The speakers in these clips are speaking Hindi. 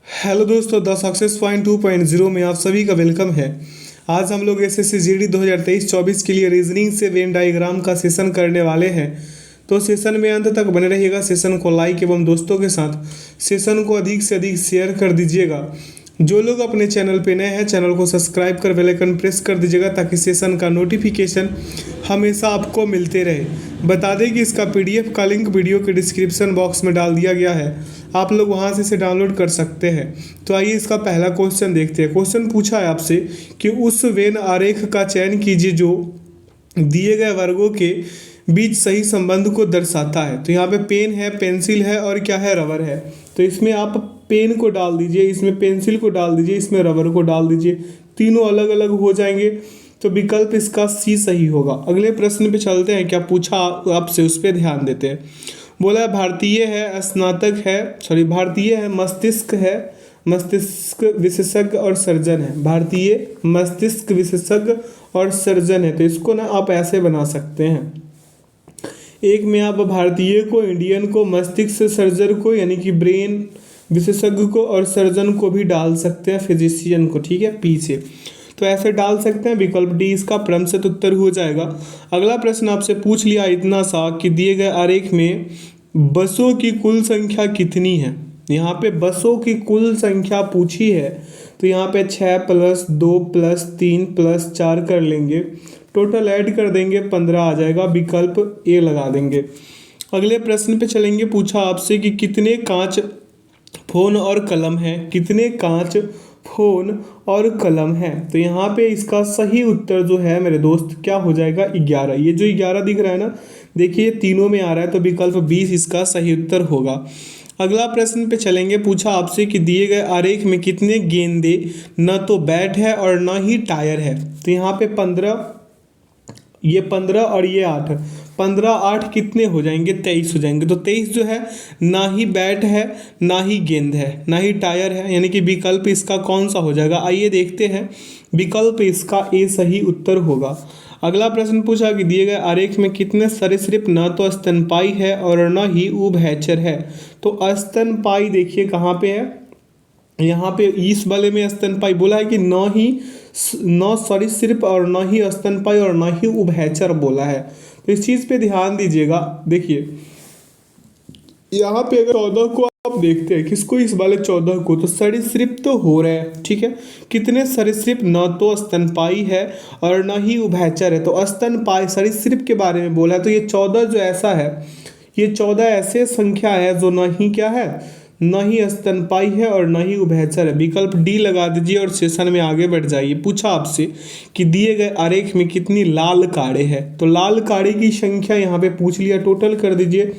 हेलो दोस्तों, द सक्सेस पॉइंट 2.0 में आप सभी का वेलकम है। आज हम लोग एसएससी जीडी 2023-24 के लिए रीजनिंग से वेन डायग्राम का सेशन करने वाले हैं। तो सेशन में अंत तक बने रहिएगा। सेशन को लाइक एवं दोस्तों के साथ सेशन को अधिक से अधिक शेयर कर दीजिएगा। जो लोग अपने चैनल पे नए हैं, चैनल को सब्सक्राइब कर बेल आइकन प्रेस कर दीजिएगा ताकि सेशन का नोटिफिकेशन हमेशा आपको मिलते रहे। बता दें कि इसका पीडीएफ का लिंक वीडियो के डिस्क्रिप्शन बॉक्स में डाल दिया गया है, आप लोग वहां से इसे डाउनलोड कर सकते हैं। तो आइए इसका पहला क्वेश्चन देखते हैं। क्वेश्चन पूछा है आपसे कि उस वेन आरेख का चयन कीजिए जो दिए गए वर्गों के बीच सही संबंध को दर्शाता है। तो यहाँ पे पेन है, पेंसिल है और क्या है, रबर है। तो इसमें आप पेन को डाल दीजिए, इसमें पेंसिल को डाल दीजिए, इसमें रबर को डाल दीजिए, तीनों अलग अलग हो जाएंगे। तो विकल्प इसका सी सही होगा। अगले प्रश्न पे चलते हैं। क्या पूछा आपसे उस पर ध्यान देते हैं। बोला है भारतीय है, स्नातक है, भारतीय है, मस्तिष्क है, मस्तिष्क विशेषज्ञ और सर्जन है। भारतीय मस्तिष्क विशेषज्ञ और सर्जन है। तो इसको ना आप ऐसे बना सकते हैं। एक में आप भारतीय को, इंडियन को, मस्तिष्क सर्जन को यानी कि ब्रेन विशेषज्ञ को और सर्जन को भी डाल सकते हैं, फिजिशियन को, ठीक है, पी से। तो ऐसे डाल सकते हैं। विकल्प डी इसका क्रमशः उत्तर हो जाएगा। अगला प्रश्न आपसे पूछ लिया इतना सा कि दिए गए आरेख में बसों की कुल संख्या कितनी है। यहाँ पे बसों की कुल संख्या पूछी है। तो यहाँ पे 6 + 2 + 3 + 4 कर लेंगे, टोटल ऐड कर देंगे, 15 आ जाएगा। विकल्प ए लगा देंगे। अगले प्रश्न पे चलेंगे। पूछा आपसे कि कितने कांच, फोन और कलम है। कितने कांच, फोन और कलम है। तो यहाँ पे इसका सही उत्तर जो है मेरे दोस्त क्या हो जाएगा, 11। ये जो 11 दिख रहा है ना, देखिए तीनों में आ रहा है। तो विकल्प 20 इसका सही उत्तर होगा। अगला प्रश्न पे चलेंगे। पूछा आपसे कि दिए गए आरेख में कितने गेंदे, न तो बैट है और न ही टायर है। तो यहाँ पे 15, ये 15 और ये 8, 15 8 कितने हो जाएंगे, 23 हो जाएंगे। तो 23 जो है ना ही बैट है, ना ही गेंद है, ना ही टायर है, यानी कि विकल्प इसका कौन सा हो जाएगा। आइए देखते हैं। विकल्प इसका ए सही उत्तर होगा। अगला प्रश्न पूछा कि दिए गए आरेख में कितने सरीसृप न तो स्तनपायी है और न ही उभयचर है। तो स्तनपायी देखिए कहाँ पे है, यहाँ पे इस वाले में स्तनपायी बोला है कि न सरीसृप और न ही स्तनपायी और न ही उभयचर बोला है। तो इस चीज़ पे ध्यान दीजिएगा। देखिए यहाँ पे अगर 14 को आप देखते हैं, किसको, इस वाले 14 को, तो सरीसृप तो हो रहा है, ठीक है। कितने सरीसृप, न तो स्तनपायी है और न ही उभयचर है। तो स्तनपायी सरीसृप के बारे में बोला है। तो ये 14 जो ऐसा है, ये 14 ऐसे संख्या है जो न ही क्या है, न ही स्तनपायी है और न ही उभयचर है। विकल्प डी लगा दीजिए और सेशन में आगे बढ़ जाइए। पूछा आपसे कि दिए गए आरेख में कितनी लाल कारें हैं। तो लाल कारें की संख्या यहाँ पे पूछ लिया, टोटल कर दीजिए।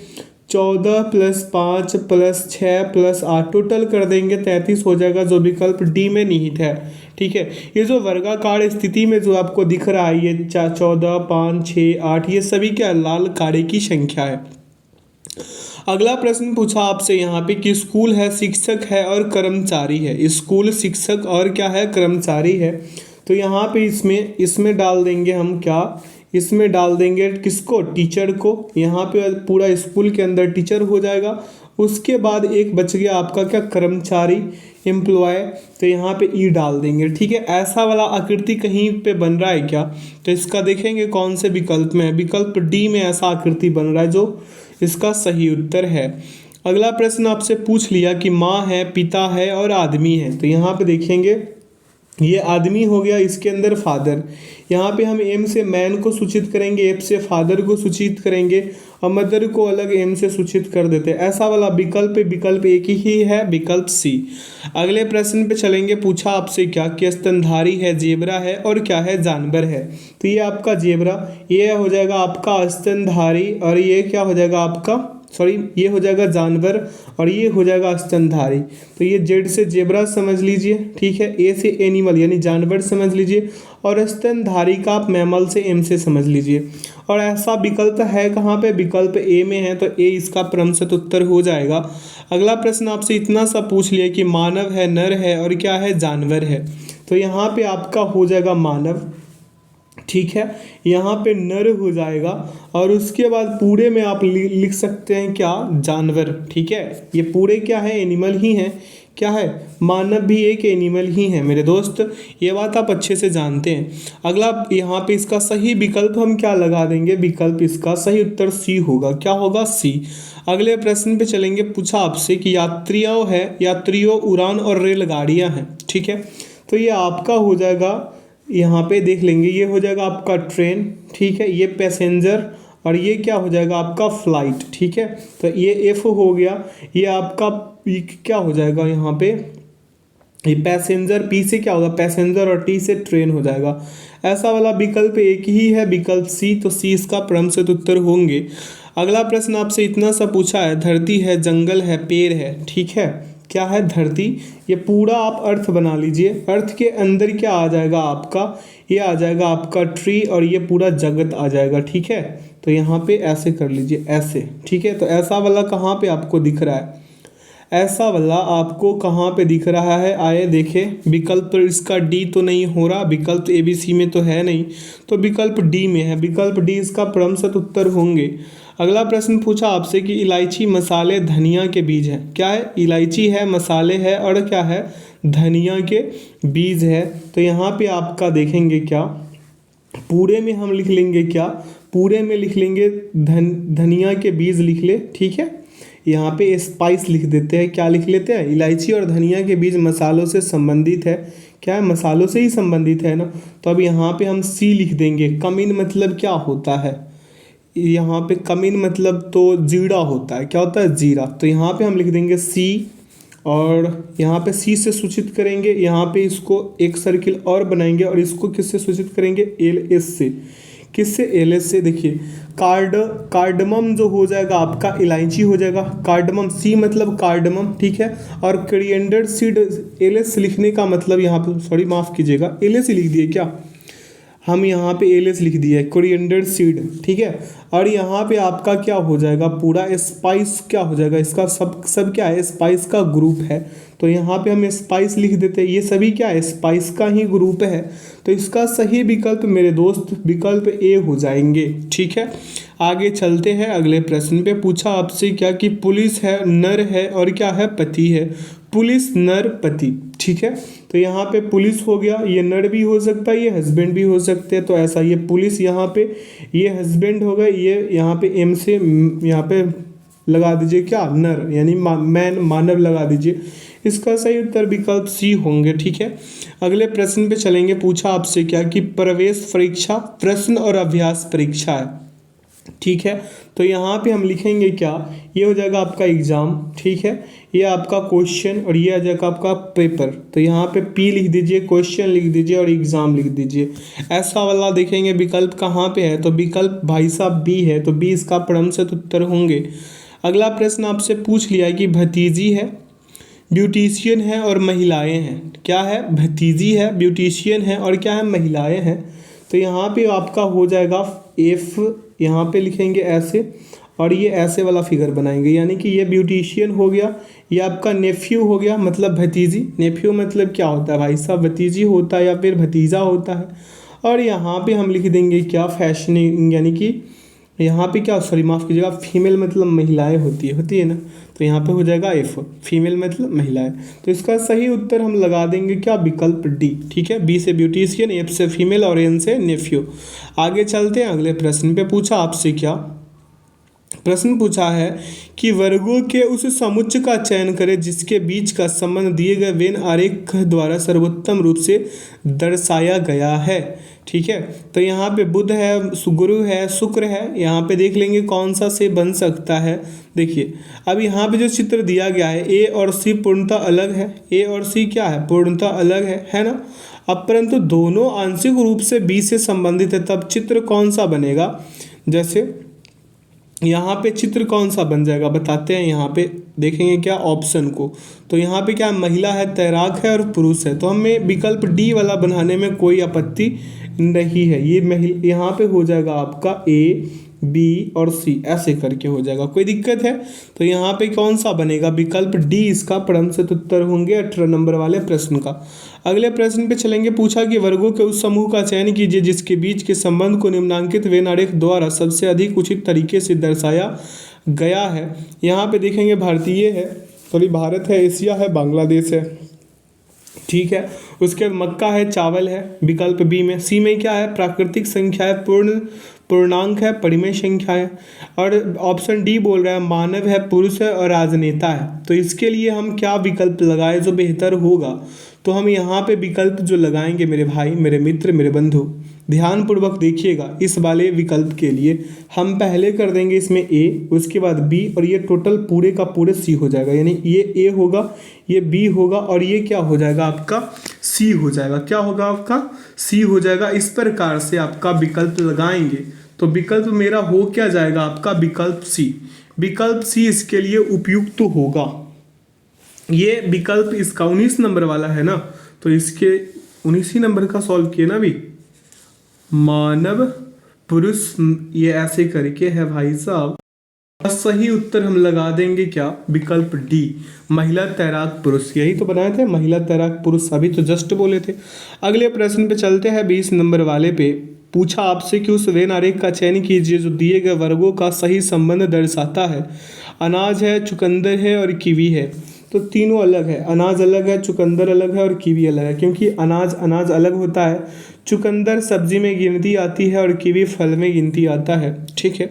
14 + 5 + 6 + 8 टोटल कर देंगे, 33 हो जाएगा, जो विकल्प डी में निहित है, ठीक है। ये जो वर्गाकार स्थिति में जो आपको दिख रहा है, ये 14 5 6 8, ये सभी क्या लाल कारें की संख्या है। अगला प्रश्न पूछा आपसे यहाँ पे कि स्कूल है, शिक्षक है और कर्मचारी है। स्कूल, शिक्षक और क्या है, कर्मचारी है। तो यहाँ पे इसमें डाल देंगे हम क्या, इसमें डाल देंगे किसको, टीचर को। यहाँ पे पूरा स्कूल के अंदर टीचर हो जाएगा। उसके बाद एक बच गया आपका क्या, कर्मचारी, एम्प्लॉय। तो यहाँ पे ई डाल देंगे, ठीक है। ऐसा वाला आकृति कहीं पे बन रहा है क्या, तो इसका देखेंगे कौन से विकल्प में है। विकल्प डी में ऐसा आकृति बन रहा है, जो इसका सही उत्तर है। अगला प्रश्न आपसे पूछ लिया कि माँ है, पिता है और आदमी है। तो यहाँ पे देखेंगे, ये आदमी हो गया, इसके अंदर फादर। यहाँ पे हम एम से मैन को सूचित करेंगे, एफ से फादर को सूचित करेंगे और मदर को अलग एम से सूचित कर देते हैं। ऐसा वाला विकल्प एक ही है, विकल्प सी। अगले प्रश्न पे चलेंगे। पूछा आपसे क्या कि स्तनधारी है, जेबरा है और क्या है, जानवर है। तो ये आपका जेबरा, ये हो जाएगा आपका स्तनधारी और ये क्या हो जाएगा आपका, ये हो जाएगा जानवर और ये हो जाएगा स्तनधारी। तो ये जेड से जेबरा समझ लीजिए, ठीक है। ए से एनिमल यानी जानवर समझ लीजिए और स्तनधारी का आप मैमल से एम से समझ लीजिए। और ऐसा विकल्प है कहाँ पे, विकल्प ए में है। तो ए इसका क्रमशः उत्तर हो जाएगा। अगला प्रश्न आपसे इतना सा पूछ लिया कि मानव है, नर है और क्या है, जानवर है। तो यहाँ पे आपका हो जाएगा मानव। ठीक है, यहाँ पे नर हो जाएगा और उसके बाद पूरे में आप लिख सकते हैं क्या, जानवर। ठीक है, ये पूरे क्या है, एनिमल ही हैं। क्या है, मानव भी एक एनिमल ही है मेरे दोस्त, ये बात आप अच्छे से जानते हैं। अगला यहाँ पे इसका सही विकल्प हम क्या लगा देंगे, विकल्प इसका सही उत्तर सी होगा। क्या होगा, सी। अगले प्रश्न पे चलेंगे। पूछा आपसे कि यात्रियों उड़ान और रेलगाड़ियाँ हैं। ठीक है, तो ये आपका हो जाएगा, यहाँ पे देख लेंगे, ये हो जाएगा आपका ट्रेन। ठीक है, ये पैसेंजर और ये क्या हो जाएगा आपका फ्लाइट। ठीक है, तो ये एफ हो गया, ये आपका पी क्या हो जाएगा यहाँ पे, ये पैसेंजर, पी से क्या होगा पैसेंजर और टी से ट्रेन हो जाएगा। ऐसा वाला विकल्प एक ही है, विकल्प सी, तो सी इसका क्रमशः उत्तर होंगे। अगला प्रश्न आपसे इतना सा पूछा है, धरती है, जंगल है, पेड़ है। ठीक है, क्या है, धरती। ये पूरा आप अर्थ बना लीजिए, अर्थ के अंदर क्या आ जाएगा आपका, ये आ जाएगा आपका ट्री और ये पूरा जगत आ जाएगा। ठीक है, तो यहाँ पे ऐसे कर लीजिए, ऐसे। ठीक है, तो ऐसा वाला कहाँ पे आपको दिख रहा है, ऐसा वाला आपको कहाँ पे दिख रहा है, आए देखे। विकल्प तो इसका डी तो नहीं हो रहा, विकल्प ए बी सी में तो है नहीं, तो विकल्प डी में है, विकल्प डी इसका क्रमशः उत्तर होंगे। अगला प्रश्न पूछा आपसे कि इलायची, मसाले, धनिया के बीज हैं। क्या है, इलायची है, मसाले है और क्या है, धनिया के बीज है। तो यहाँ पे आपका देखेंगे क्या, पूरे में हम लिख लेंगे क्या, पूरे में लिख लेंगे धनिया के बीज लिख ले। ठीक है, यहाँ पे स्पाइस लिख देते हैं, क्या लिख लेते हैं, इलायची और धनिया के बीज मसालों से संबंधित है। क्या है, मसालों से ही संबंधित है ना, तो अब यहाँ पे हम सी लिख देंगे। कमीन मतलब क्या होता है, यहाँ पे कमीन मतलब तो जीरा होता है। क्या होता है, जीरा। तो यहाँ पे हम लिख देंगे सी और यहाँ पे सी से सूचित करेंगे, यहाँ पे इसको एक सर्किल और बनाएंगे और इसको किससे सूचित करेंगे, एल एस से। किससे, एल एस से। देखिए कार्डमम जो हो जाएगा आपका, इलायची हो जाएगा, कार्डमम, सी मतलब कार्डमम। ठीक है, और कोरिएंडर सीड, एल एस लिखने का मतलब यहाँ पे, सॉरी माफ़ कीजिएगा, एल एस ही लिख दिए क्या, हम यहाँ पे एल एस लिख दिया है, कोरिएंडर सीड। ठीक है, और यहाँ पे आपका क्या हो जाएगा, पूरा स्पाइस क्या हो जाएगा, इसका सब क्या है, स्पाइस का ग्रुप है। तो यहाँ पे हम स्पाइस लिख देते हैं, ये सभी क्या है, स्पाइस का ही ग्रुप है। तो इसका सही विकल्प मेरे दोस्त विकल्प ए हो जाएंगे। ठीक है, आगे चलते हैं अगले प्रश्न पे। पूछा आपसे क्या कि पुलिस है, नर है और क्या है, पति है। पुलिस, नर, पति। ठीक है, तो यहाँ पे पुलिस हो गया, ये नर भी हो सकता है, ये हस्बैंड भी हो सकते हैं। तो ऐसा, ये पुलिस यहाँ पे, ये हस्बैंड होगा, ये यहाँ पे एम से यहाँ पे लगा दीजिए क्या, नर, यानी मैन, मानव लगा दीजिए। इसका सही उत्तर विकल्प सी होंगे। ठीक है, अगले प्रश्न पे चलेंगे। पूछा आपसे क्या कि प्रवेश परीक्षा, प्रश्न और अभ्यास परीक्षा है। ठीक है, तो यहाँ पे हम लिखेंगे क्या, ये हो जाएगा आपका एग्ज़ाम। ठीक है, ये आपका क्वेश्चन और ये आ जाएगा आपका पेपर। तो यहाँ पे पी लिख दीजिए, क्वेश्चन लिख दीजिए और एग्ज़ाम लिख दीजिए। ऐसा वाला देखेंगे विकल्प कहाँ पे है, तो विकल्प भाई साहब बी है, तो बी इसका क्रमशः उत्तर होंगे। अगला प्रश्न आपसे पूछ लिया कि भतीजी है, ब्यूटिशियन है और महिलाएं हैं। क्या है, भतीजी है, ब्यूटिशियन है और क्या है, महिलाएं हैं। तो यहाँ पे आपका हो जाएगा एफ, यहाँ पे लिखेंगे ऐसे और ये ऐसे वाला फिगर बनाएंगे, यानी कि ये ब्यूटिशियन हो गया, ये आपका नेफ्यू हो गया, मतलब भतीजी। नेफ्यू मतलब क्या होता है भाई साहब, भतीजी होता है या फिर भतीजा होता है। और यहाँ पे हम लिख देंगे क्या, फैशनिंग, यानी कि यहाँ पे क्या, सॉरी माफ़ कीजिएगा, फीमेल मतलब महिलाएं होती है ना, तो यहाँ पे हो जाएगा एफ, फीमेल मतलब महिलाएं। तो इसका सही उत्तर हम लगा देंगे क्या, विकल्प डी। ठीक है, बी से ब्यूटिशियन, एफ से फीमेल और एन से नेफ्यू। आगे चलते हैं अगले प्रश्न पे। पूछा आपसे क्या, प्रश्न पूछा है कि वर्गों के उस समुच्चय का चयन करें जिसके बीच का संबंध दिए गए वेन आरेख द्वारा सर्वोत्तम रूप से दर्शाया गया है। ठीक है, तो यहाँ पे बुध है, गुरु है, शुक्र है, यहाँ पे देख लेंगे कौन सा से बन सकता है। देखिए, अब यहाँ पे जो चित्र दिया गया है, ए और सी पूर्णतः अलग है, ए और सी क्या है, पूर्णतः अलग है ना। अब परंतु दोनों आंशिक रूप से बी से संबंधित है, तब चित्र कौन सा बनेगा। जैसे यहाँ पे चित्र कौन सा बन जाएगा बताते हैं, यहाँ पे देखेंगे क्या, ऑप्शन को। तो यहाँ पे क्या, महिला है, तैराक है और पुरुष है। तो हमें विकल्प डी वाला बनाने में कोई आपत्ति नहीं है। ये यहाँ पे हो जाएगा आपका ए, बी और सी, ऐसे करके हो जाएगा। कोई दिक्कत है? तो यहाँ पे कौन सा बनेगा? विकल्प डी इसका प्रथम उत्तर होंगे 18 नंबर वाले प्रश्न का। अगले प्रश्न पे चलेंगे। पूछा कि वर्गों के उस समूह का चयन कीजिए जिसके बीच के संबंध को निम्नांकित वेन आरेख द्वारा सबसे अधिक उचित तरीके से दर्शाया गया है। यहाँ पे देखेंगे भारतीय है, सॉरी भारत है, एशिया है, बांग्लादेश है, ठीक है। उसके बाद मक्का है, चावल है विकल्प बी में। सी में क्या है? प्राकृतिक संख्या है, पूर्णांक है, परिमेय संख्या है। और ऑप्शन डी बोल रहा है मानव है, पुरुष है और राजनेता है। तो इसके लिए हम क्या विकल्प लगाए जो बेहतर होगा? तो हम यहाँ पे विकल्प जो लगाएंगे मेरे भाई, मेरे मित्र, मेरे बंधु, ध्यानपूर्वक देखिएगा। इस वाले विकल्प के लिए हम पहले कर देंगे इसमें ए, उसके बाद बी, और ये टोटल पूरे का पूरे सी हो जाएगा। यानी ये ए होगा, ये बी होगा और ये क्या हो जाएगा? आपका सी हो जाएगा। क्या होगा? आपका सी हो जाएगा। इस प्रकार से आपका विकल्प लगाएंगे तो विकल्प मेरा हो क्या जाएगा? आपका विकल्प सी। विकल्प सी इसके लिए उपयुक्त होगा। ये विकल्प इसका 19 नंबर वाला है ना, तो इसके 19 नंबर का सॉल्व किए ना अभी। मानव, पुरुष, ये ऐसे करके है भाई साहब। सही उत्तर हम लगा देंगे क्या? विकल्प डी, महिला तैराक पुरुष। यही तो बनाए थे, महिला तैराक पुरुष, अभी तो जस्ट बोले थे। अगले प्रश्न पे चलते हैं 20 नंबर वाले पे। पूछा आपसे कि उस वेन आरेख का चयन कीजिए जो दिए गए वर्गों का सही संबंध दर्शाता है। अनाज है, चुकंदर है और कीवी है। तो तीनों अलग है, अनाज अलग है, चुकंदर अलग है और कीवी अलग है, क्योंकि अनाज अलग होता है। चुकंदर सब्जी में गिनती आती है और कीवी फल में गिनती आता है, ठीक है।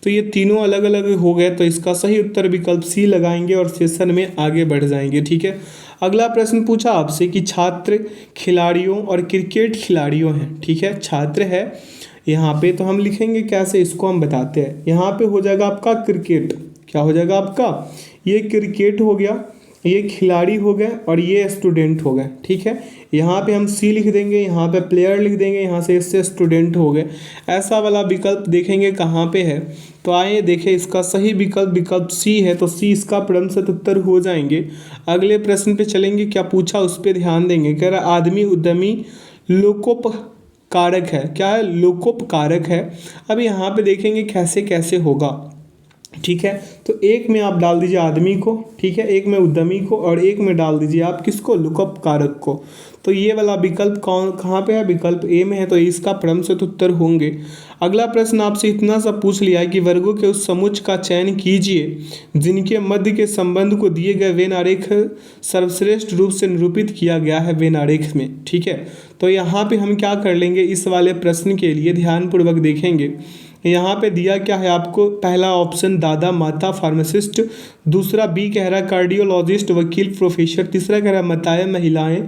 तो ये तीनों अलग अलग हो गए, तो इसका सही उत्तर विकल्प सी लगाएंगे और सेशन में आगे बढ़ जाएंगे, ठीक है। अगला प्रश्न पूछा आपसे कि छात्र खिलाड़ियों और क्रिकेट खिलाड़ियों हैं, ठीक है। छात्र है यहाँ पे, तो हम लिखेंगे कैसे, इसको हम बताते हैं। यहाँ पे हो जाएगा आपका क्रिकेट। क्या हो जाएगा आपका? ये क्रिकेट हो गया, ये खिलाड़ी हो गए और ये स्टूडेंट हो गए, ठीक है। यहाँ पे हम सी लिख देंगे, यहाँ पे प्लेयर लिख देंगे, यहाँ से इससे स्टूडेंट हो गए। ऐसा वाला विकल्प देखेंगे कहाँ पे है, तो आइए देखें। इसका सही विकल्प विकल्प सी है, तो सी इसका प्रथम उत्तर हो जाएंगे। अगले प्रश्न पे चलेंगे। क्या पूछा उस पर ध्यान देंगे। कह रहा आदमी उद्यमी लोकोपकारक है। क्या है? लोकोपकारक है। अब यहाँ पे देखेंगे कैसे कैसे होगा, ठीक है। तो एक में आप डाल दीजिए आदमी को, ठीक है, एक में उद्यमी को और एक में डाल दीजिए आप किसको? लोकोपकारक को। तो ये वाला विकल्प कहाँ पे है? विकल्प ए में है, तो इसका प्रथम उत्तर होंगे। अगला प्रश्न आपसे इतना सा पूछ लिया है कि वर्गों के उस समुच्चय का चयन कीजिए जिनके मध्य के संबंध को दिए गए वेन आरेख सर्वश्रेष्ठ रूप से निरूपित किया गया है वेन आरेख में, ठीक है। तो यहाँ पे हम क्या कर लेंगे, इस वाले प्रश्न के लिए ध्यानपूर्वक देखेंगे। यहाँ पे दिया क्या है आपको? पहला ऑप्शन दादा माता फार्मासिस्ट, दूसरा बी कह रहा है कार्डियोलॉजिस्ट वकील प्रोफेसर, तीसरा कह रहा है माताएं महिलाएं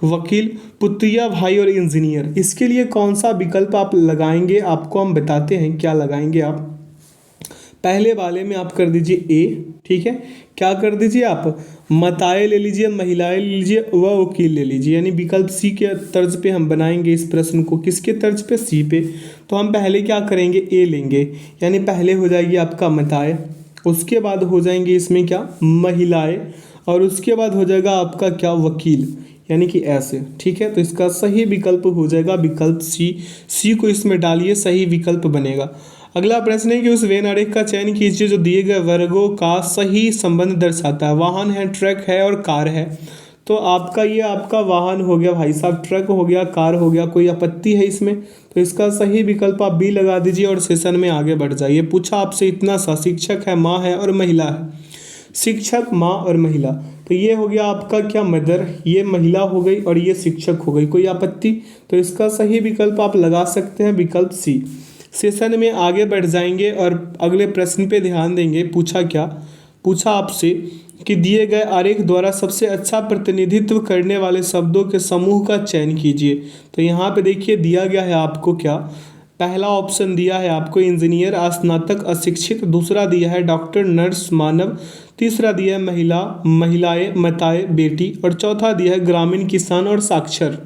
वकील, पुत्रिया भाई और इंजीनियर। इसके लिए कौन सा विकल्प आप लगाएंगे, आपको हम बताते हैं क्या लगाएंगे आप। पहले वाले में आप कर दीजिए ए, ठीक है। क्या कर दीजिए आप? माताएं ले लीजिए, महिलाएं ले लीजिए व वकील ले लीजिए। यानी विकल्प सी के तर्ज पे हम बनाएंगे इस प्रश्न को। किसके तर्ज पे? सी पे। तो हम पहले क्या करेंगे? ए लेंगे, यानी पहले हो जाएगी आपका माताएं, उसके बाद हो जाएंगे इसमें क्या? महिलाएं, और उसके बाद हो जाएगा आपका क्या? वकील, यानी कि ऐसे, ठीक है। तो इसका सही विकल्प हो जाएगा विकल्प सी। सी को इसमें डालिए, सही विकल्प बनेगा। अगला प्रश्न है कि उस वेन आरेख का चयन कीजिए जो दिए गए वर्गों का सही संबंध दर्शाता है। वाहन है, ट्रक है और कार है। तो आपका ये आपका वाहन हो गया भाई साहब, ट्रक हो गया, कार हो गया। कोई आपत्ति है इसमें? तो इसका सही विकल्प आप बी लगा दीजिए और सेशन में आगे बढ़ जाइए। पूछा आपसे इतना सा, शिक्षक है, माँ है और महिला है। शिक्षक, माँ और महिला, तो ये हो गया आपका क्या? मदर, ये महिला हो गई और ये शिक्षक हो गई। कोई आपत्ति? तो इसका सही विकल्प आप लगा सकते हैं विकल्प सी। सेशन में आगे बढ़ जाएंगे और अगले प्रश्न पे ध्यान देंगे। पूछा क्या? पूछा आपसे कि दिए गए आरेख द्वारा सबसे अच्छा प्रतिनिधित्व करने वाले शब्दों के समूह का चयन कीजिए। तो यहाँ पे देखिए दिया गया है आपको क्या? पहला ऑप्शन दिया है आपको इंजीनियर, स्नातक, अशिक्षित, दूसरा दिया है डॉक्टर, नर्स, मानव, तीसरा दिया है महिला, महिलाएं, माताएं, बेटी, और चौथा दिया है ग्रामीण, किसान और साक्षर,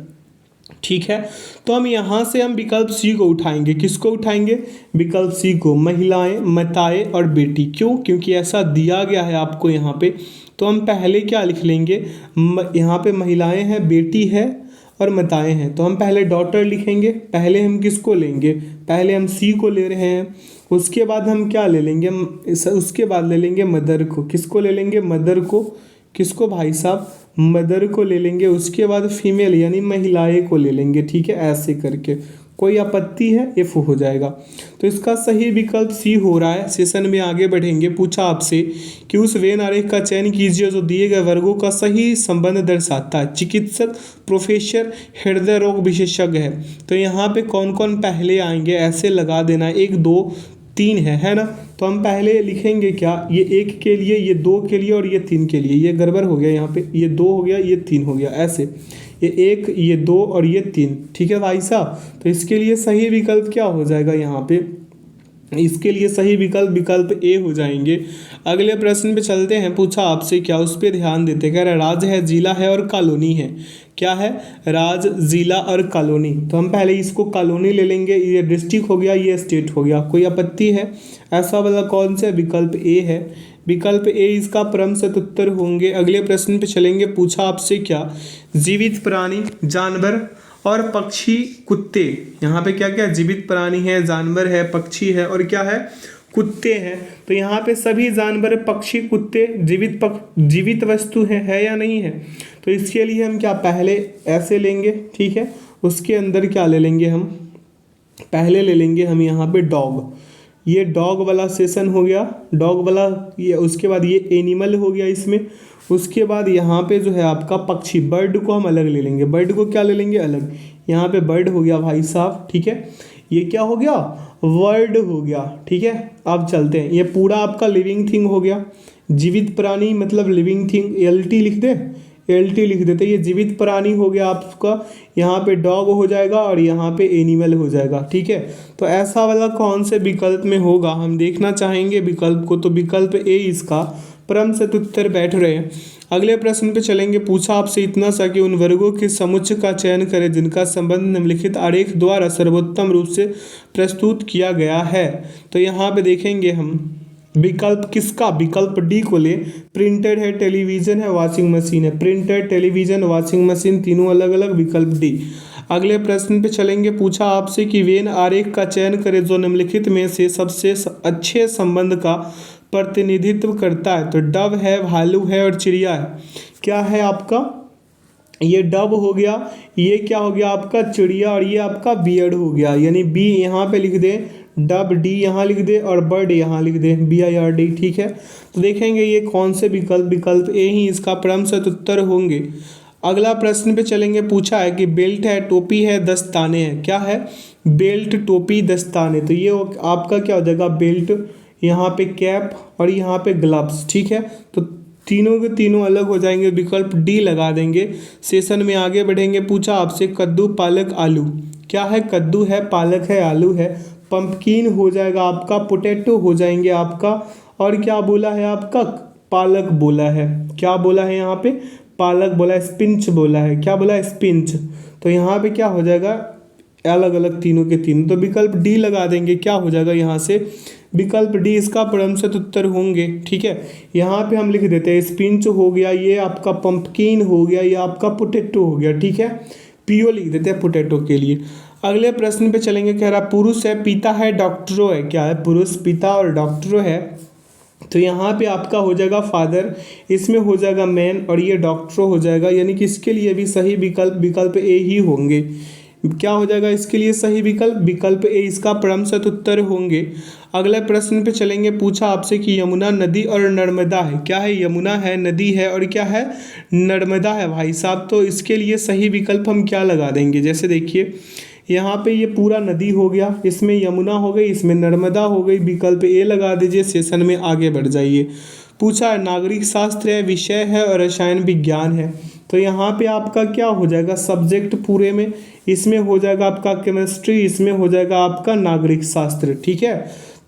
ठीक है। तो हम यहाँ से हम विकल्प सी को उठाएंगे। किसको उठाएंगे? विकल्प सी को, महिलाएं, माताएं और बेटी। क्यों? क्योंकि ऐसा दिया गया है आपको यहाँ पे। तो हम पहले क्या लिख लेंगे? यहाँ पे महिलाएं हैं, बेटी है और माताएं हैं। तो हम पहले डॉटर लिखेंगे, पहले हम किसको लेंगे, पहले हम सी को ले रहे हैं, उसके बाद हम क्या ले लेंगे, उसके बाद ले लेंगे मदर को। किसको ले लेंगे, मदर को। किसको भाई साहब, मदर को ले लेंगे। उसके बाद फीमेल यानी महिलाएं को ले लेंगे, ठीक है, ऐसे करके। कोई आपत्ति है, ये हो जाएगा। तो इसका सही विकल्प सी हो रहा है। सेशन में आगे बढ़ेंगे। पूछा आपसे कि उस वेन आरेख का चयन कीजिए जो दिए गए वर्गों का सही संबंध दर्शाता है। चिकित्सक, प्रोफेसर, हृदय रोग विशेषज्ञ है। तो यहाँ पे कौन कौन पहले आएंगे ऐसे लगा देना, 1 2 3 है ना। तो हम पहले लिखेंगे क्या, ये 1 के लिए, ये 2 के लिए और ये 3 के लिए। ये गड़बड़ हो गया यहाँ पे, ये 2 हो गया, ये 3 हो गया, ऐसे ये 1, ये 2 और ये 3, ठीक है भाई साहब। तो इसके लिए सही विकल्प क्या हो जाएगा यहाँ पे, इसके लिए सही विकल्प ए हो जाएंगे। अगले प्रश्न पे चलते हैं। पूछा आपसे क्या, उस पर ध्यान देते, कह रहा राज्य है, जिला है और कॉलोनी है। क्या है, राज, जिला और कॉलोनी। तो हम पहले इसको कॉलोनी ले लेंगे, ये डिस्ट्रिक्ट हो गया, ये स्टेट हो गया। कोई आपत्ति है, ऐसा वाला कौन सा, विकल्प ए है। विकल्प ए इसका परम सतुत्तर होंगे। अगले प्रश्न पे चलेंगे। पूछा आपसे क्या, जीवित प्राणी, जानवर और पक्षी, कुत्ते। यहाँ पे क्या क्या जीवित प्राणी है, जानवर है, पक्षी है और क्या है, कुत्ते हैं। तो यहाँ पे सभी जानवर, पक्षी, कुत्ते जीवित वस्तु है या नहीं है। तो इसके लिए हम क्या पहले ऐसे लेंगे, ठीक है। उसके अंदर क्या ले लेंगे हम, पहले ले लेंगे हम यहाँ पे डॉग। ये डॉग वाला सेशन हो गया, डॉग वाला ये। उसके बाद ये एनिमल हो गया इसमें। उसके बाद यहाँ पे जो है आपका पक्षी, बर्ड को हम अलग ले लेंगे। बर्ड को क्या ले लेंगे, अलग। यहाँ पे बर्ड हो गया भाई साहब, ठीक है। ये क्या हो गया, वर्ड हो गया, ठीक है। अब चलते हैं, ये पूरा आपका लिविंग थिंग हो गया। जीवित प्राणी मतलब लिविंग थिंग, LT लिख दे, LT लिख देते। ये जीवित प्राणी हो गया आपका, यहाँ पे डॉग हो जाएगा और यहाँ पे एनिमल हो जाएगा, ठीक है। तो ऐसा वाला कौन से विकल्प में होगा हम देखना चाहेंगे विकल्प को। तो विकल्प ए इसका परम सतुत्तर बैठ रहे हैं। अगले प्रश्न पे चलेंगे। पूछा आपसे इतना सा कि उन वर्गों के समुच्चय का चयन करें जिनका संबंध निम्नलिखित आरेख द्वारा सर्वोत्तम रूप से प्रस्तुत किया गया है। तो यहाँ पे देखेंगे हम विकल्प किसका, विकल्प डी को ले। प्रिंटेड है, टेलीविजन है, वॉशिंग मशीन है। प्रिंटेड, टेलीविजन, वॉशिंग मशीन, तीनों अलग अलग, विकल्प डी। अगले प्रश्न पे चलेंगे। पूछा आपसे कि वेन आरेख का चयन करें जो निम्नलिखित में से सबसे अच्छे संबंध का प्रतिनिधित्व करता है। तो डब है, भालू है और चिड़िया है। क्या है आपका, ये डब हो गया, ये क्या हो गया आपका चिड़िया और ये आपका बियर्ड हो गया, यानी बी यहाँ पे लिख दे, डब डी यहाँ लिख दे और बर्ड यहाँ लिख दे, BIRD, ठीक है। तो देखेंगे ये कौन से विकल्प ए ही इसका परम सतुत्तर होंगे। अगला प्रश्न पे चलेंगे। पूछा है कि बेल्ट है, टोपी है, दस्ताने हैं। क्या है, बेल्ट, टोपी, दस्ताने। तो ये आपका क्या हो जाएगा, बेल्ट, यहाँ पे कैप और यहाँ पे ग्लव्स, ठीक है। तो तीनों के तीनों अलग हो जाएंगे, विकल्प डी लगा देंगे। सेशन में आगे बढ़ेंगे। पूछा आपसे कद्दू, पालक, आलू। क्या है, कद्दू है, पालक है, आलू है। पंपकिन हो जाएगा आपका, पोटैटो हो जाएंगे आपका, और क्या बोला है आपका, पालक बोला है। क्या बोला है यहाँ पे, पालक बोला है, स्पिंच बोला है। क्या बोला है, स्पिंच। तो यहाँ पे क्या हो जाएगा, अलग अलग तीनों के तीनों। तो विकल्प डी लगा देंगे। क्या हो जाएगा यहाँ से, विकल्प डी इसका परम सतुत्तर होंगे, ठीक है। यहाँ पे हम लिख देते हैं स्पिंच हो गया, ये आपका पंपकिन हो गया, ये आपका पोटैटो हो गया, ठीक है। PO लिख देते हैं पोटैटो के लिए। अगले प्रश्न पे चलेंगे। कह रहा पुरुष है, पिता है, डॉक्टरों है। क्या है, पुरुष, पिता और डॉक्टरों है। तो यहाँ पे आपका हो जाएगा फादर, इसमें हो जाएगा मैन और ये डॉक्टरों हो जाएगा, यानी कि इसके लिए भी सही विकल्प ए ही होंगे। क्या हो जाएगा इसके लिए सही विकल्प ए इसका परम सतुत्तर होंगे। अगले प्रश्न पे चलेंगे। पूछा आपसे कि यमुना नदी और नर्मदा है। क्या है, यमुना है, नदी है और क्या है, नर्मदा है भाई साहब। तो इसके लिए सही विकल्प हम क्या लगा देंगे, जैसे देखिए यहाँ पे ये पूरा नदी हो गया, इसमें यमुना हो गई, इसमें नर्मदा हो गई, विकल्प ए लगा दीजिए। सेशन में आगे बढ़ जाइए। पूछा है नागरिक शास्त्र है, विषय है और रसायन विज्ञान है। तो यहाँ पे आपका क्या हो जाएगा, सब्जेक्ट पूरे में, इसमें हो जाएगा आपका केमिस्ट्री, इसमें हो जाएगा आपका नागरिक शास्त्र, ठीक है।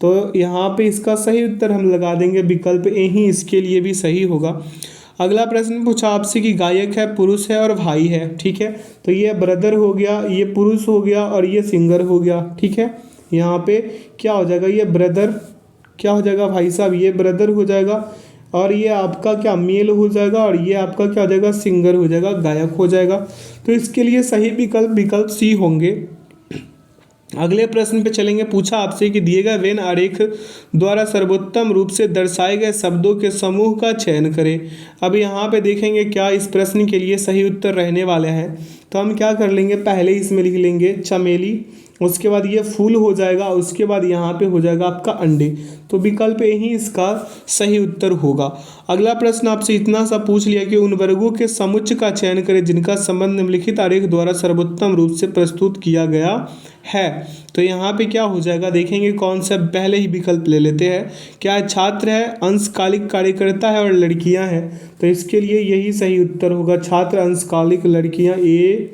तो यहाँ पे इसका सही उत्तर हम लगा देंगे, विकल्प ए ही इसके लिए भी सही होगा। अगला प्रश्न पूछा आपसे कि गायक है, पुरुष है और भाई है, ठीक है। तो ये ब्रदर हो गया, ये पुरुष हो गया और ये सिंगर हो गया, ठीक है। यहाँ पे क्या हो जाएगा, ये ब्रदर, क्या हो जाएगा भाई साहब, ये ब्रदर हो जाएगा और ये आपका क्या मेल हो जाएगा, और ये आपका क्या हो जाएगा सिंगर हो जाएगा, गायक हो जाएगा। तो इसके लिए सही विकल्प विकल्प सी होंगे। अगले प्रश्न पे चलेंगे। पूछा आपसे कि दिए गए वेन आरेख द्वारा सर्वोत्तम रूप से दर्शाए गए शब्दों के समूह का चयन करें। अब यहाँ पे देखेंगे क्या इस प्रश्न के लिए सही उत्तर रहने वाले हैं। तो हम क्या कर लेंगे, पहले इसमें लिख लेंगे चमेली, उसके बाद ये फूल हो जाएगा, उसके बाद यहाँ पे हो जाएगा आपका अंडे। तो विकल्प ए ही इसका सही उत्तर होगा। अगला प्रश्न आपसे इतना सा पूछ लिया कि उन वर्गों के समुच्चय का चयन करें जिनका संबंध निम्नलिखित आरेख द्वारा सर्वोत्तम रूप से प्रस्तुत किया गया है। तो यहाँ पे क्या हो जाएगा, देखेंगे कौन सा, पहले ही विकल्प ले लेते हैं। क्या छात्र है, अंशकालिक कार्यकर्ता है और लड़कियां हैं। तो इसके लिए यही सही उत्तर होगा, छात्र, अंशकालिक, लड़कियां, ए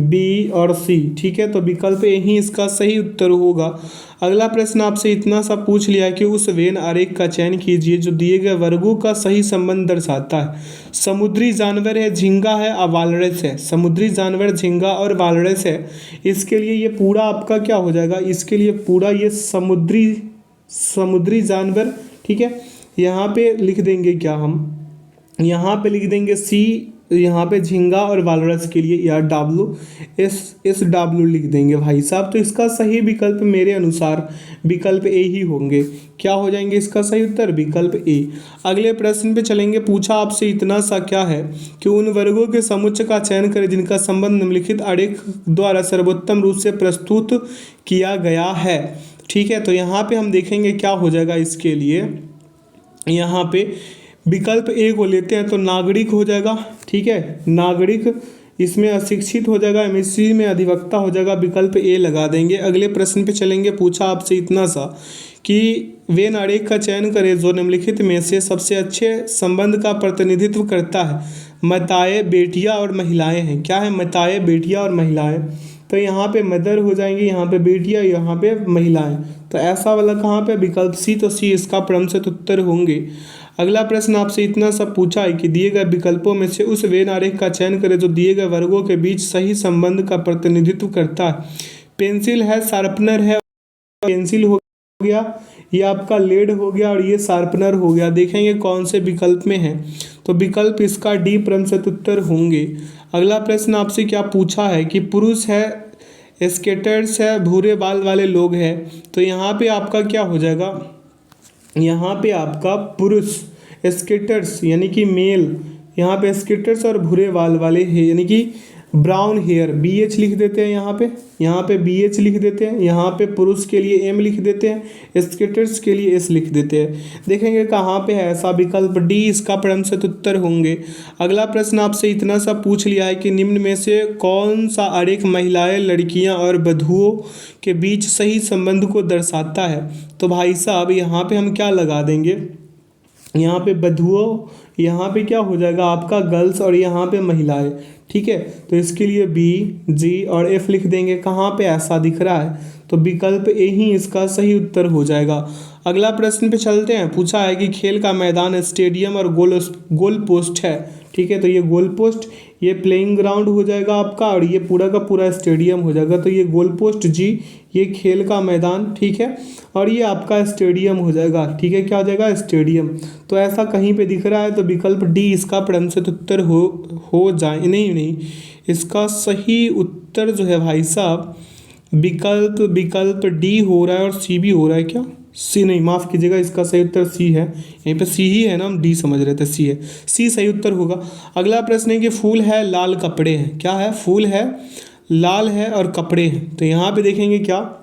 बी और सी। ठीक है, तो विकल्प ए ही इसका सही उत्तर होगा। अगला प्रश्न आपसे इतना सा पूछ लिया कि उस वेन आरेख का चयन कीजिए जो दिए गए वर्गों का सही संबंध दर्शाता है। समुद्री जानवर है, झींगा है और वालरस है। समुद्री जानवर, झींगा और वालरस है। इसके लिए ये पूरा आपका क्या हो जाएगा, इसके लिए पूरा ये समुद्री जानवर। ठीक है, यहाँ पे लिख देंगे क्या, हम यहाँ पे लिख देंगे सी, यहाँ पे झींगा और वालरस के लिए या डब्ल्यू लिख देंगे भाई साहब। तो इसका सही विकल्प मेरे अनुसार विकल्प ए ही होंगे। क्या हो जाएंगे इसका सही उत्तर, विकल्प ए। अगले प्रश्न पे चलेंगे। पूछा आपसे इतना सा क्या है कि उन वर्गों के समुच्चय का चयन करें जिनका संबंध निम्नलिखित आरेख द्वारा सर्वोत्तम रूप से प्रस्तुत किया गया है। ठीक है, तो यहाँ पे हम देखेंगे क्या हो जाएगा इसके लिए। यहाँ पे विकल्प ए को लेते हैं तो नागरिक हो जाएगा। ठीक है, नागरिक, इसमें अशिक्षित हो जाएगा, एमएससी में अधिवक्ता हो जाएगा, विकल्प ए लगा देंगे। अगले प्रश्न पे चलेंगे। पूछा आपसे इतना सा कि वेन आरेख का चयन करें जो निम्नलिखित में से सबसे अच्छे संबंध का प्रतिनिधित्व करता है। माताएं, बेटियां और महिलाएं हैं। क्या है, माताएं, बेटियां और महिलाएं। तो यहाँ पे मदर हो जाएंगी, यहाँ पे बेटियां, यहाँ पे महिलाएं। तो ऐसा वाला कहाँ पे, विकल्प सी। तो सी इसका क्रमशः उत्तर होंगे। अगला प्रश्न आपसे इतना सब पूछा है कि दिए गए विकल्पों में से उस वेन आरेख का चयन करें जो दिए गए वर्गों के बीच सही संबंध का प्रतिनिधित्व करता है। पेंसिल है, शार्पनर है, पेंसिल हो गया, ये आपका लेड हो गया और ये शार्पनर हो गया। देखेंगे कौन से विकल्प में है। तो विकल्प इसका डी क्रमशः उत्तर होंगे। अगला प्रश्न आपसे क्या पूछा है कि पुरुष है, स्केटर्स है, भूरे बाल वाले लोग हैं। तो यहाँ पे आपका क्या हो जाएगा, यहाँ पे आपका पुरुष, स्केटर्स यानी कि मेल, यहाँ पे स्केटर्स और भूरे बाल वाले हैं यानी कि ब्राउन हेयर, बी एच लिख देते हैं यहाँ पे बी एच लिख देते हैं। यहाँ पे पुरुष के लिए एम लिख देते हैं, स्केटर्स के लिए एस लिख देते हैं। देखेंगे कहाँ पे है ऐसा, विकल्प डी इसका क्रमशः उत्तर होंगे। अगला प्रश्न आपसे इतना सा पूछ लिया है कि निम्न में से कौन सा आरेख महिलाएं, लड़कियां और बधुओं के बीच सही संबंध को दर्शाता है। तो भाई साहब यहाँ पे हम क्या लगा देंगे, यहाँ पे बधुओं, यहाँ पे क्या हो जाएगा आपका गर्ल्स और यहाँ पे महिलाएं। ठीक है, तो इसके लिए बी, जी और एफ लिख देंगे। कहाँ पे ऐसा दिख रहा है, तो विकल्प ए ही इसका सही उत्तर हो जाएगा। अगला प्रश्न पे चलते हैं। पूछा है कि खेल का मैदान, स्टेडियम और गोल पोस्ट है। ठीक है, तो ये गोल पोस्ट, ये प्लेइंग ग्राउंड हो जाएगा आपका और ये पूरा का पूरा स्टेडियम हो जाएगा। तो ये गोल पोस्ट जी, ये खेल का मैदान। ठीक है, और ये आपका स्टेडियम हो जाएगा। ठीक है, क्या हो जाएगा, स्टेडियम। तो ऐसा कहीं पे दिख रहा है तो विकल्प डी इसका क्रमशः उत्तर हो जाए। नहीं, इसका सही उत्तर जो है भाई साहब विकल्प डी हो रहा है और सी भी हो रहा है। क्या, सी नहीं, माफ़ कीजिएगा, इसका सही उत्तर सी है। यहीं पे सी ही है ना, हम डी समझ रहे थे, सी है, सी सही उत्तर होगा। अगला प्रश्न है कि फूल है, लाल कपड़े हैं। क्या है, फूल है, लाल है और कपड़े हैं। तो यहाँ पे देखेंगे क्या,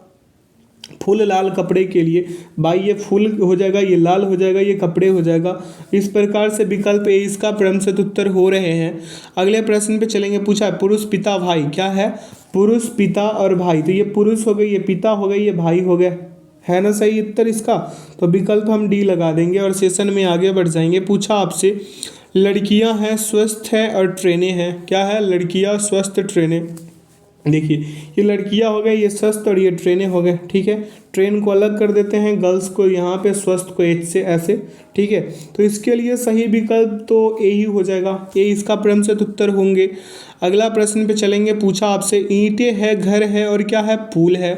फूल लाल कपड़े के लिए भाई ये फूल हो जाएगा, ये लाल हो जाएगा, ये कपड़े हो जाएगा। इस प्रकार से विकल्प ए इसका क्रमशः उत्तर हो रहे हैं। अगले प्रश्न पे चलेंगे। पूछा है पुरुष, पिता, भाई। क्या है, पुरुष, पिता और भाई। तो ये पुरुष हो गई, ये पिता हो गई, ये भाई हो गया, है ना सही उत्तर इसका। तो विकल्प हम डी लगा देंगे और सेशन में आगे बढ़ जाएंगे। पूछा आपसे लड़कियां हैं, स्वस्थ है और ट्रेनें हैं। क्या है, लड़कियां, स्वस्थ, ट्रेनें। देखिए ये लड़कियां हो गए, ये स्वस्थ और ये ट्रेनें हो गए। ठीक है, ट्रेन को अलग कर देते हैं, गर्ल्स को यहाँ पे, स्वस्थ को एच से, ऐसे। ठीक है, तो इसके लिए सही विकल्प तो ए ही हो जाएगा, ए इसका क्रमशः उत्तर होंगे। अगला प्रश्न पे चलेंगे। पूछा आपसे ईंटें है, घर है और क्या है, पुल है।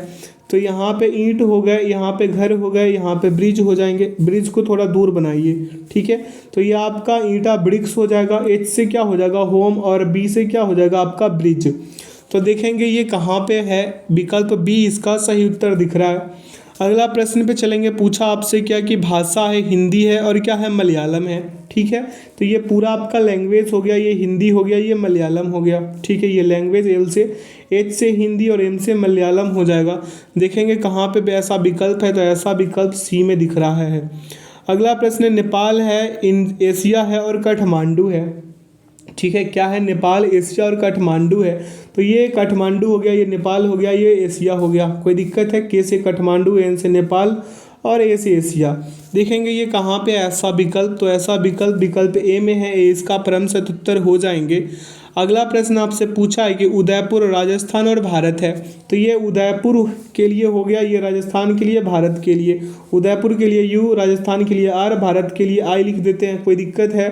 तो यहाँ पे ईंट हो गए, यहाँ पे घर हो गए, यहाँ पे ब्रिज हो जाएंगे। ब्रिज को थोड़ा दूर बनाइए, ठीक है। तो ये आपका ईंटा ब्रिक्स हो जाएगा, एच से क्या हो जाएगा होम, और बी से क्या हो जाएगा आपका ब्रिज। तो देखेंगे ये कहाँ पे है, विकल्प बी इसका सही उत्तर दिख रहा है। अगला प्रश्न पे चलेंगे। पूछा आपसे क्या कि भाषा है हिंदी है और क्या है मलयालम है, ठीक है। तो ये पूरा आपका लैंग्वेज हो गया, ये हिंदी हो गया, ये मलयालम हो गया, ठीक है। ये लैंग्वेज एल से, एच से हिंदी और एम से मलयालम हो जाएगा। देखेंगे कहाँ पे ऐसा विकल्प है, तो ऐसा विकल्प सी में दिख रहा है। अगला प्रश्न, नेपाल है, एशिया है और काठमांडू है, ठीक है। क्या है, नेपाल, एशिया और काठमांडू है। तो ये काठमांडू हो गया, ये नेपाल हो गया, ये एशिया हो गया। कोई दिक्कत है, के से काठमांडू, एन से नेपाल और ए से एशिया। देखेंगे ये कहाँ पे ऐसा विकल्प, तो ऐसा विकल्प ए में है, ए इसका परम सत उत्तर हो जाएंगे। अगला प्रश्न आपसे पूछा है कि उदयपुर राजस्थान और भारत है। तो ये उदयपुर के लिए हो गया, ये राजस्थान के लिए, भारत के लिए। उदयपुर के लिए यू, राजस्थान के लिए आर, भारत के लिए आई लिख देते हैं। कोई दिक्कत है,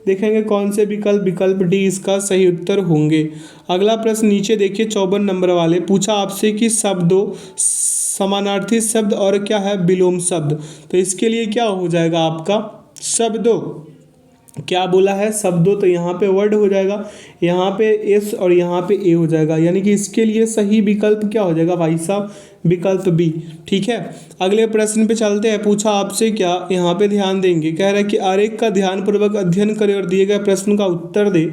देखेंगे कौन से विकल्प डी इसका सही उत्तर होंगे। अगला प्रश्न नीचे देखिए 54 नंबर वाले। पूछा आपसे कि शब्दों, समानार्थी शब्द और क्या है विलोम शब्द। तो इसके लिए क्या हो जाएगा आपका शब्दों, क्या बोला है शब्दों, तो यहाँ पे वर्ड हो जाएगा, यहाँ पे एस और यहाँ पे ए हो जाएगा। यानी कि इसके लिए सही विकल्प क्या हो जाएगा भाई साहब, विकल्प बी, ठीक है। अगले प्रश्न पे चलते हैं। पूछा आपसे क्या, यहाँ पे ध्यान देंगे, कह रहा है कि आरेख का ध्यानपूर्वक अध्ययन करें और दिए गए प्रश्न का उत्तर दे।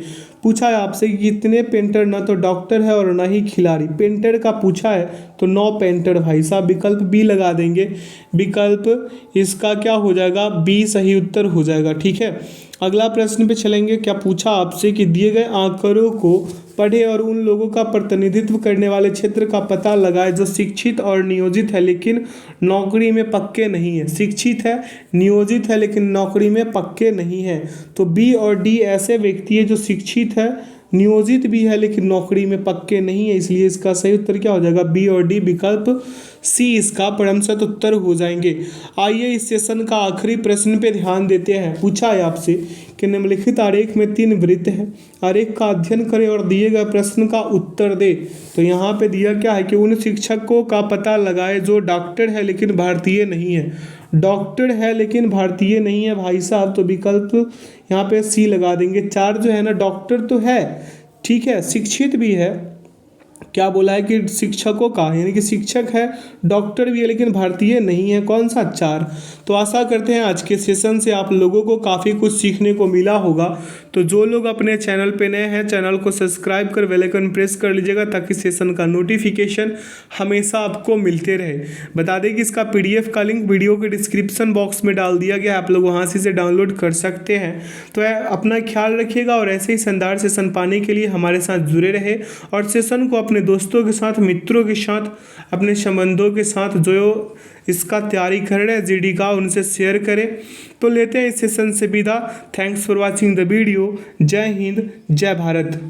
पूछा है आपसे कि कितने पेंटर न तो डॉक्टर है और न ही खिलाड़ी। पेंटर का पूछा है तो 9 पेंटर भाई साहब, विकल्प बी लगा देंगे। विकल्प इसका क्या हो जाएगा, बी सही उत्तर हो जाएगा, ठीक है। अगला प्रश्न पे चलेंगे। क्या पूछा आपसे कि दिए गए आंकड़ों को पढ़े और उन लोगों का प्रतिनिधित्व करने वाले क्षेत्र का पता लगाए जो शिक्षित और नियोजित है लेकिन नौकरी में पक्के नहीं है। शिक्षित है, नियोजित है लेकिन नौकरी में पक्के नहीं है। तो बी और डी ऐसे व्यक्ति है जो शिक्षित है, नियोजित भी है लेकिन नौकरी में पक्के नहीं है, इसलिए इसका सही उत्तर क्या हो जाएगा, बी और डी, विकल्प सी इसका परमसत उत्तर हो जाएंगे। आइए इस सेशन का आखिरी प्रश्न पे ध्यान देते हैं। पूछा है आपसे कि निम्नलिखित आरेख में 3 वृत्त हैं, आरेख का अध्ययन करें और दिए गए प्रश्न का उत्तर दे। तो यहाँ पे दिया क्या है कि उन शिक्षकों का पता लगाए जो डॉक्टर है लेकिन भारतीय नहीं है। डॉक्टर है लेकिन भारतीय नहीं है भाई साहब, तो विकल्प यहाँ पे सी लगा देंगे। 4 जो है ना, डॉक्टर तो है, ठीक है, शिक्षित भी है, क्या बोला है कि शिक्षकों का, यानी कि शिक्षक है, डॉक्टर भी है लेकिन भारतीय नहीं है, कौन सा 4। तो आशा करते हैं आज के सेशन से आप लोगों को काफ़ी कुछ सीखने को मिला होगा। तो जो लोग अपने चैनल पे नए हैं, चैनल को सब्सक्राइब कर बेल आइकन प्रेस कर लीजिएगा ताकि सेशन का नोटिफिकेशन हमेशा आपको मिलते रहे। बता दें कि इसका PDF का लिंक वीडियो के डिस्क्रिप्शन बॉक्स में डाल दिया गया, आप लोग वहाँ से इसे डाउनलोड कर सकते हैं। तो अपना ख्याल रखिएगा और ऐसे ही शानदार सेशन पाने के लिए हमारे साथ जुड़े रहे और सेशन को अपने दोस्तों के साथ, मित्रों के साथ, अपने संबंधों के साथ जो इसका तैयारी कर रहे हैं GD का, उनसे शेयर करें। तो लेते हैं इस सेशन से विदा। Thanks for watching the video. जय हिंद, जय भारत।